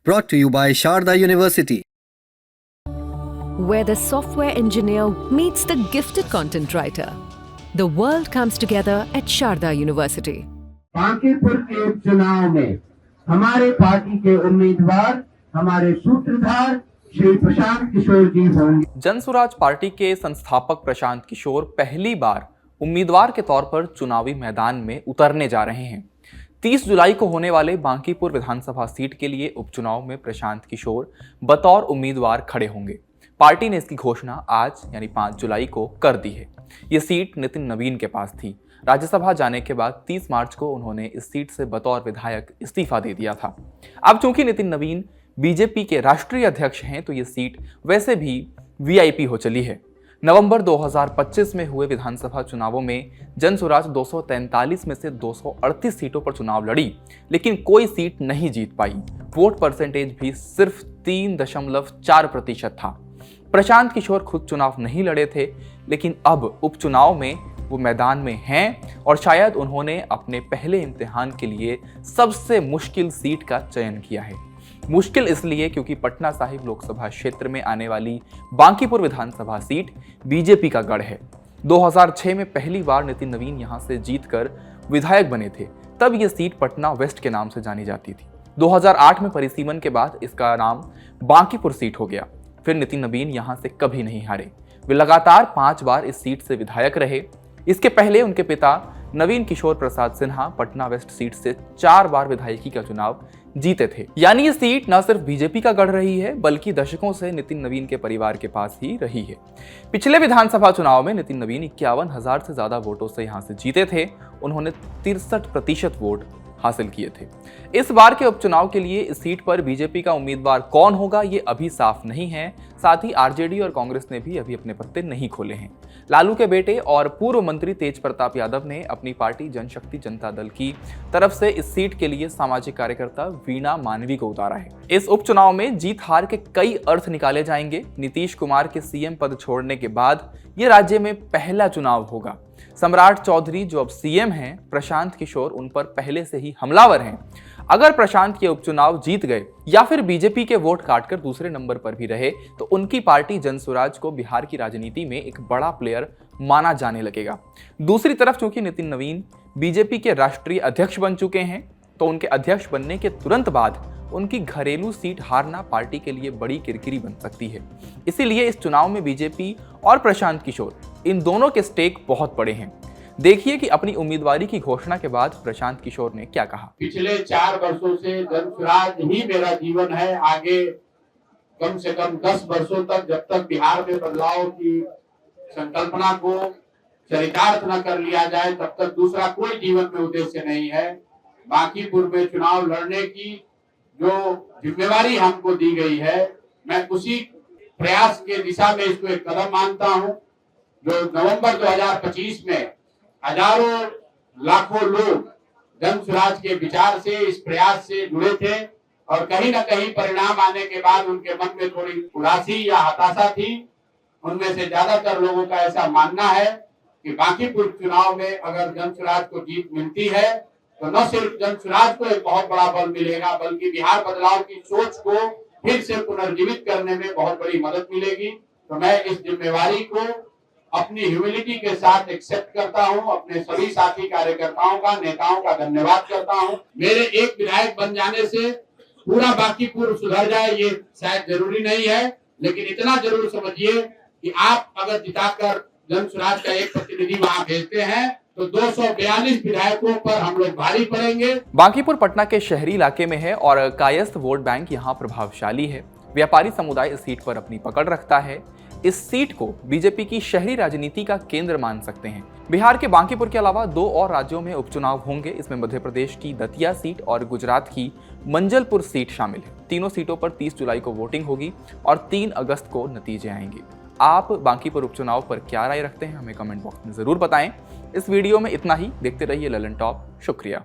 Brought to you by Sharda University. Where the software engineer meets the gifted content writer. The world comes together at Sharda University. Bankipur के उपचुनाव में हमारे party के उम्मीदवार हमारे सूत्रधार श्री प्रशांत किशोर जी होंगे। जनसुराज पार्टी के संस्थापक प्रशांत किशोर पहली बार उम्मीदवार के तौर पर चुनावी मैदान में उतरने जा रहे हैं। 30 जुलाई को होने वाले बांकीपुर विधानसभा सीट के लिए उपचुनाव में प्रशांत किशोर बतौर उम्मीदवार खड़े होंगे। पार्टी ने इसकी घोषणा आज यानी 5 जुलाई को कर दी है। ये सीट नितिन नवीन के पास थी। राज्यसभा जाने के बाद 30 मार्च को उन्होंने इस सीट से बतौर विधायक इस्तीफा दे दिया था। अब चूंकि नितिन नवीन बीजेपी के राष्ट्रीय अध्यक्ष हैं, तो ये सीट वैसे भी वीआईपी हो चली है। नवंबर 2025 में हुए विधानसभा चुनावों में जनसुराज 243 में से 238 सीटों पर चुनाव लड़ी, लेकिन कोई सीट नहीं जीत पाई। वोट परसेंटेज भी सिर्फ 3.4% था। प्रशांत किशोर खुद चुनाव नहीं लड़े थे, लेकिन अब उपचुनाव में वो मैदान में हैं और शायद उन्होंने अपने पहले इम्तिहान के लिए सबसे मुश्किल सीट का चयन किया है। मुश्किल इसलिए क्योंकि पटना साहिब लोकसभा क्षेत्र में आने वाली बांकीपुर विधानसभा सीट बीजेपी का गढ़ है। 2006 में पहली बार नितिन नवीन यहां से जीतकर विधायक बने थे। तब यह सीट पटना वेस्ट के नाम से जानी जाती थी। 2008 में परिसीमन के बाद इसका नाम बांकीपुर सीट हो गया। फिर नितिन नवीन यहां से कभी नहीं हारे। वे लगातार 5 बार इस सीट से विधायक रहे। इसके पहले उनके पिता नवीन किशोर प्रसाद सिन्हा पटना वेस्ट सीट से 4 बार विधायकी का चुनाव जीते थे। यानी ये सीट न सिर्फ बीजेपी का गढ़ रही है, बल्कि दशकों से नितिन नवीन के परिवार के पास ही रही है। पिछले विधानसभा चुनाव में नितिन नवीन 51,000 से ज्यादा वोटों से यहां से जीते थे। उन्होंने 63% वोट हासिल किए थे। इस बार के उपचुनाव के लिए इस सीट पर बीजेपी का उम्मीदवार कौन होगा, ये अभी साफ नहीं है। साथ ही आरजेडी और कांग्रेस ने भी अभी अपने पत्ते नहीं खोले हैं। लालू के बेटे और पूर्व मंत्री तेज प्रताप यादव ने अपनी पार्टी जनशक्ति जनता दल की तरफ से इस सीट के लिए सामाजिक कार्यकर्ता वीणा मानवी को उतारा है। इस उपचुनाव में जीत हार के कई अर्थ निकाले जाएंगे। नीतीश कुमार के सीएम पद छोड़ने के बाद ये राज्य में पहला चुनाव होगा। सम्राट चौधरी जो अब सीएम हैं, प्रशांत किशोर उन पर पहले से ही हमलावर हैं। अगर प्रशांत ये उपचुनाव जीत गए या फिर बीजेपी के वोट काटकर दूसरे नंबर पर भी रहे, तो उनकी पार्टी जनसुराज को बिहार की राजनीति में एक बड़ा प्लेयर माना जाने लगेगा। दूसरी तरफ चूंकि नितिन नवीन बीजेपी के राष्ट्रीय अध्यक्ष बन चुके हैं, तो उनके अध्यक्ष बनने के तुरंत बाद उनकी घरेलू सीट हारना पार्टी के लिए बड़ी किरकिरी बन सकती है। इसीलिए इस चुनाव में बीजेपी और प्रशांत किशोर इन दोनों के स्टेक बहुत बड़े हैं। देखिए कि अपनी उम्मीदवारी की घोषणा के बाद प्रशांत किशोर ने क्या कहा। पिछले 4 वर्षों से जनसुराज ही मेरा जीवन है। आगे कम से कम 10 वर्षों तक, जब तक बिहार में बदलाव की संकल्पना को चरितार्थ न कर लिया जाए, तब तक दूसरा कोई जीवन में उद्देश्य नहीं है। बांकीपुर में चुनाव लड़ने की जो जिम्मेवारी हमको दी गई है, मैं उसी प्रयास के दिशा में इसको एक कदम मानता हूं। जो नवंबर 2025 में हजारों लाखों लोग जनसुराज के विचार से, इस प्रयास से जुड़े थे और कहीं न कहीं परिणाम आने के बाद उनके मन में थोड़ी उदासी या हताशा थी। उनमें से ज्यादातर लोगों का ऐसा मानना है कि बांकीपुर चुनाव में अगर जनसुराज को जीत मिलती है, तो न सिर्फ जनसुराज को एक बहुत बड़ा बल मिलेगा, बल्कि बिहार बदलाव की सोच को फिर से पुनर्जीवित करने में बहुत बड़ी मदद मिलेगी। तो मैं इस जिम्मेवारी को अपनी ह्यूमिलिटी के साथ एक्सेप्ट करता हूं। अपने सभी साथी कार्यकर्ताओं का, नेताओं का धन्यवाद करता हूं। मेरे एक विधायक बन जाने से पूरा बांकीपुर सुधर जाए ये शायद जरूरी नहीं है, लेकिन इतना जरूर समझिए कि आप अगर जिताकर जनसुराज का एक प्रतिनिधि वहां भेजते हैं, तो 242 विधायकों पर हम लोग भारी पड़ेंगे। बांकीपुर पटना के शहरी इलाके में है और कायस्थ वोट बैंक यहाँ प्रभावशाली है। व्यापारी समुदाय इस सीट पर अपनी पकड़ रखता है। इस सीट को बीजेपी की शहरी राजनीति का केंद्र मान सकते हैं। बिहार के बांकीपुर के अलावा 2 और राज्यों में उपचुनाव होंगे। इसमें मध्य प्रदेश की दतिया सीट और गुजरात की मंजलपुर सीट शामिल है। तीनों सीटों पर 30 जुलाई को वोटिंग होगी और 3 अगस्त को नतीजे आएंगे। आप बांकीपुर उपचुनाव पर क्या राय रखते हैं, हमें कमेंट बॉक्स में जरूर बताएं। इस वीडियो में इतना ही। देखते रहिए ललन टॉप। शुक्रिया।